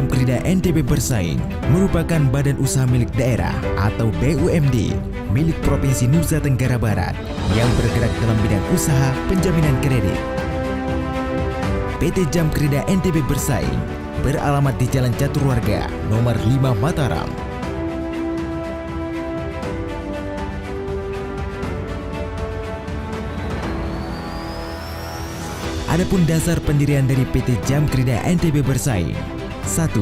Jamkrida NTB Bersaing merupakan badan usaha milik daerah atau BUMD milik Provinsi Nusa Tenggara Barat yang bergerak dalam bidang usaha penjaminan kredit. PT Jamkrida NTB Bersaing beralamat di Jalan Caturwarga nomor 5 Mataram. Adapun dasar pendirian dari PT Jamkrida NTB Bersaing: 1.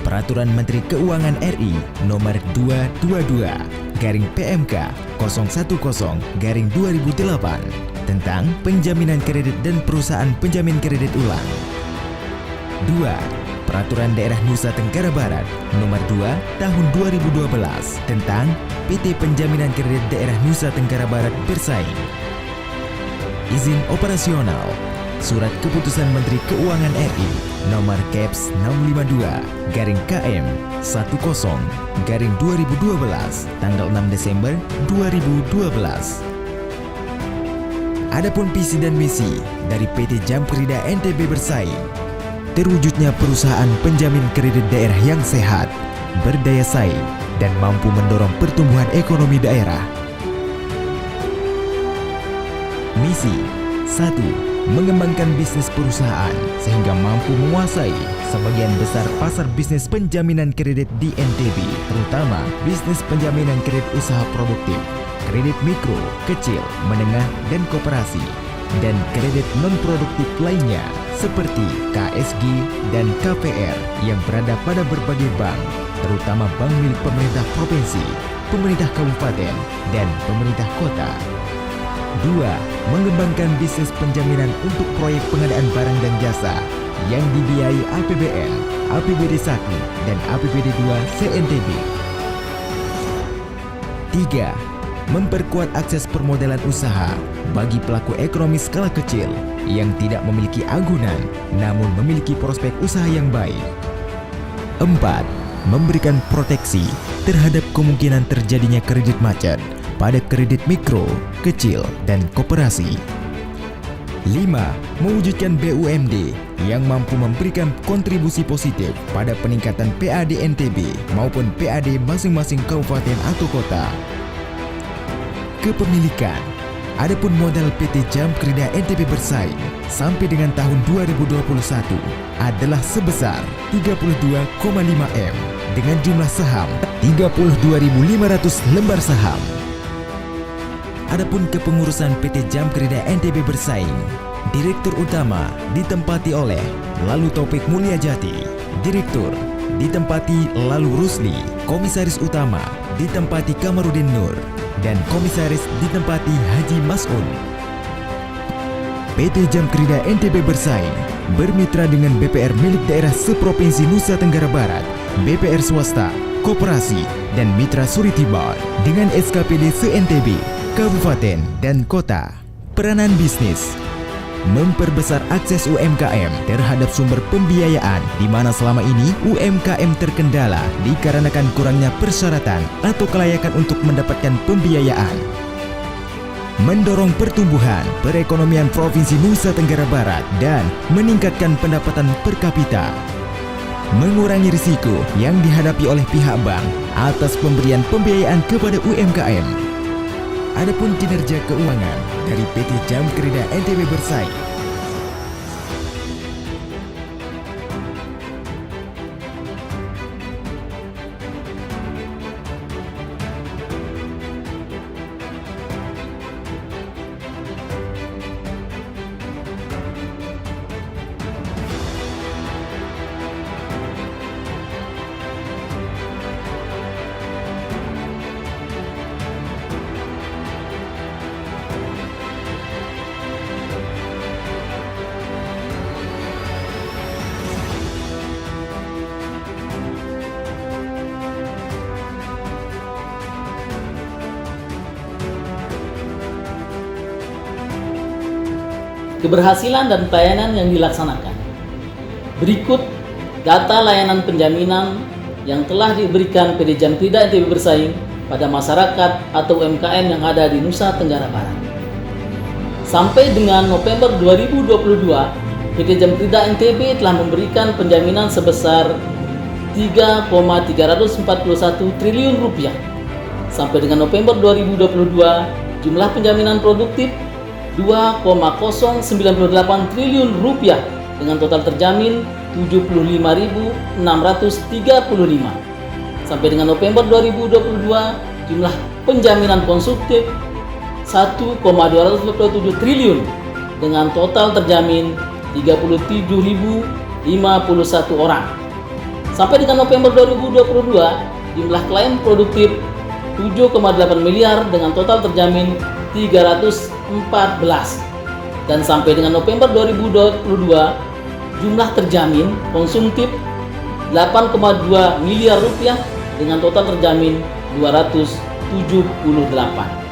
Peraturan Menteri Keuangan RI Nomor 222/PMK 010/2008 tentang penjaminan kredit dan perusahaan penjamin kredit ulang. 2. Peraturan Daerah Nusa Tenggara Barat Nomor 2 Tahun 2012 tentang PT Penjaminan Kredit Daerah Nusa Tenggara Barat Bersaing. Izin operasional Surat Keputusan Menteri Keuangan RI Nomor Caps 652/KM 10/2012 tanggal 6 Desember 2012. Adapun visi dan misi dari PT Jamkrida NTB Bersaing: terwujudnya perusahaan penjamin kredit daerah yang sehat, berdaya saing, dan mampu mendorong pertumbuhan ekonomi daerah. Misi: 1. Mengembangkan bisnis perusahaan sehingga mampu menguasai sebagian besar pasar bisnis penjaminan kredit di NTB, terutama bisnis penjaminan kredit usaha produktif, kredit mikro, kecil, menengah, dan koperasi, dan kredit non-produktif lainnya seperti KSG dan KPR yang berada pada berbagai bank, terutama bank milik pemerintah provinsi, pemerintah kabupaten, dan pemerintah kota. 2. Mengembangkan bisnis penjaminan untuk proyek pengadaan barang dan jasa yang dibiayai APBN, APBD 1, dan APBD 2 CNTB. 3. Memperkuat akses permodalan usaha bagi pelaku ekonomi skala kecil yang tidak memiliki agunan namun memiliki prospek usaha yang baik. 4. Memberikan proteksi terhadap kemungkinan terjadinya kredit macet pada kredit mikro, kecil, dan koperasi. 5. Mewujudkan BUMD yang mampu memberikan kontribusi positif pada peningkatan PAD NTB maupun PAD masing-masing kabupaten atau kota. Kepemilikan: adapun modal PT Jamkrida NTB Bersaing sampai dengan tahun 2021 adalah sebesar 32,5 M dengan jumlah saham 32.500 lembar saham. Adapun kepengurusan PT Jamkrida NTB Bersaing, Direktur Utama ditempati oleh Lalu Taufik Mulyajati, Direktur ditempati Lalu Rusli, Komisaris Utama ditempati Kamarudin Nur, dan Komisaris ditempati Haji Mas'un. PT Jamkrida NTB Bersaing bermitra dengan BPR milik daerah seprovinsi Nusa Tenggara Barat, BPR swasta, koperasi, dan mitra Suritibar dengan SKPD se-NTB, kabupaten, dan kota. Peranan bisnis: memperbesar akses UMKM terhadap sumber pembiayaan di mana selama ini UMKM terkendala dikarenakan kurangnya persyaratan atau kelayakan untuk mendapatkan pembiayaan. Mendorong pertumbuhan perekonomian Provinsi Nusa Tenggara Barat dan meningkatkan pendapatan per kapita. Mengurangi risiko yang dihadapi oleh pihak bank atas pemberian pembiayaan kepada UMKM. Adapun kinerja keuangan dari PT Jamkrida NTB Bersaing: keberhasilan dan pelayanan yang dilaksanakan. Berikut data layanan penjaminan yang telah diberikan PT Jamkrida NTB Bersaing pada masyarakat atau UMKM yang ada di Nusa Tenggara Barat. Sampai dengan November 2022, PT Jamkrida NTB telah memberikan penjaminan sebesar 3,341 triliun rupiah. Sampai dengan November 2022, jumlah penjaminan produktif 2,098 triliun rupiah dengan total terjamin 75.635. Sampai dengan November 2022, jumlah penjaminan konsumtif 1,227 triliun dengan total terjamin 37.051 orang. Sampai dengan November 2022, jumlah klaim produktif 7,8 miliar dengan total terjamin 314. Dan sampai dengan November 2022, jumlah terjamin konsumtif 8,2 miliar rupiah dengan total terjamin 278.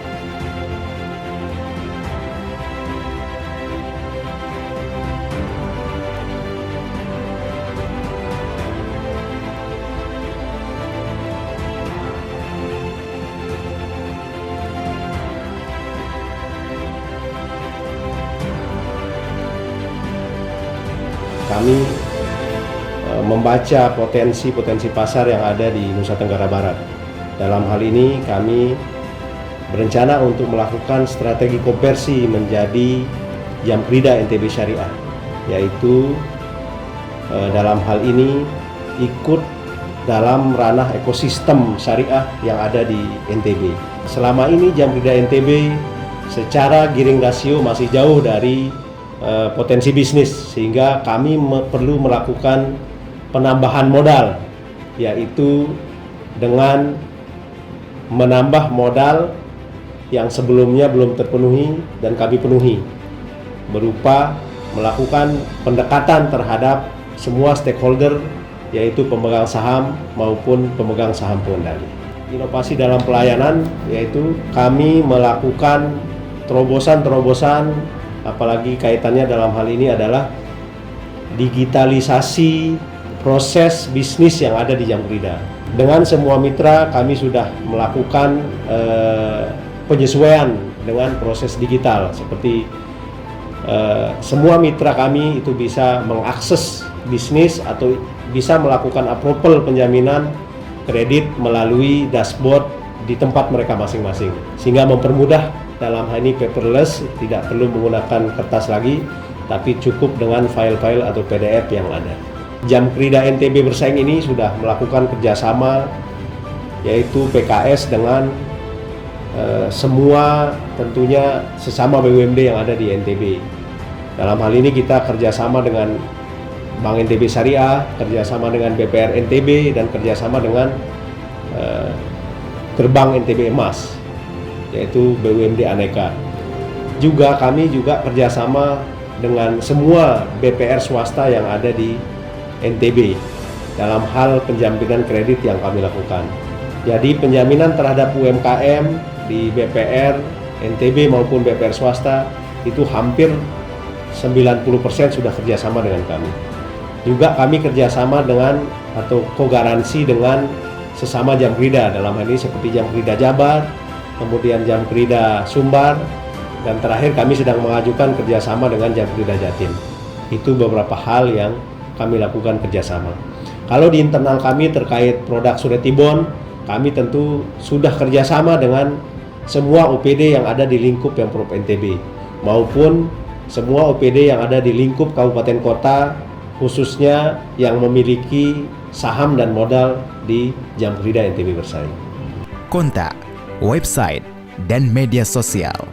Kami membaca potensi pasar yang ada di Nusa Tenggara Barat. Dalam hal ini kami berencana untuk melakukan strategi konversi menjadi Jamkrida NTB Syariah, yaitu dalam hal ini ikut dalam ranah ekosistem syariah yang ada di NTB. Selama ini Jamkrida NTB secara gearing rasio masih jauh dari potensi bisnis, sehingga kami perlu melakukan penambahan modal, yaitu dengan menambah modal yang sebelumnya belum terpenuhi dan kami penuhi, berupa melakukan pendekatan terhadap semua stakeholder, yaitu pemegang saham maupun pemegang saham pengendali. Inovasi dalam pelayanan, yaitu kami melakukan terobosan-terobosan, apalagi kaitannya dalam hal ini adalah digitalisasi proses bisnis yang ada di Jamkrida. Dengan semua mitra kami sudah melakukan penyesuaian dengan proses digital, seperti semua mitra kami itu bisa mengakses bisnis atau bisa melakukan approval penjaminan kredit melalui dashboard di tempat mereka masing-masing, sehingga mempermudah. Dalam hal ini paperless, tidak perlu menggunakan kertas lagi, tapi cukup dengan file-file atau PDF yang ada. Jamkrida NTB Bersaing ini sudah melakukan kerjasama, yaitu PKS dengan semua tentunya sesama BUMD yang ada di NTB. Dalam hal ini kita kerjasama dengan Bank NTB Syariah, kerjasama dengan BPR NTB, dan kerjasama dengan Gerbang NTB Emas, yaitu BUMD Aneka. Juga kami kerjasama dengan semua BPR swasta yang ada di NTB dalam hal penjaminan kredit yang kami lakukan. Jadi penjaminan terhadap UMKM di BPR NTB maupun BPR swasta itu hampir 90% sudah kerjasama dengan kami. Juga kami kerjasama dengan atau kogaransi dengan sesama Jamkrida, dalam hal ini seperti Jamkrida Jabar, kemudian Jamkrida Sumbar, dan terakhir kami sedang mengajukan kerjasama dengan Jamkrida Jatim. Itu beberapa hal yang kami lakukan kerjasama. Kalau di internal kami terkait produk surety bond, kami tentu sudah kerjasama dengan semua OPD yang ada di lingkup Pemprov NTB, maupun semua OPD yang ada di lingkup kabupaten kota, khususnya yang memiliki saham dan modal di Jamkrida NTB Bersaing. Kontak, website, dan media sosial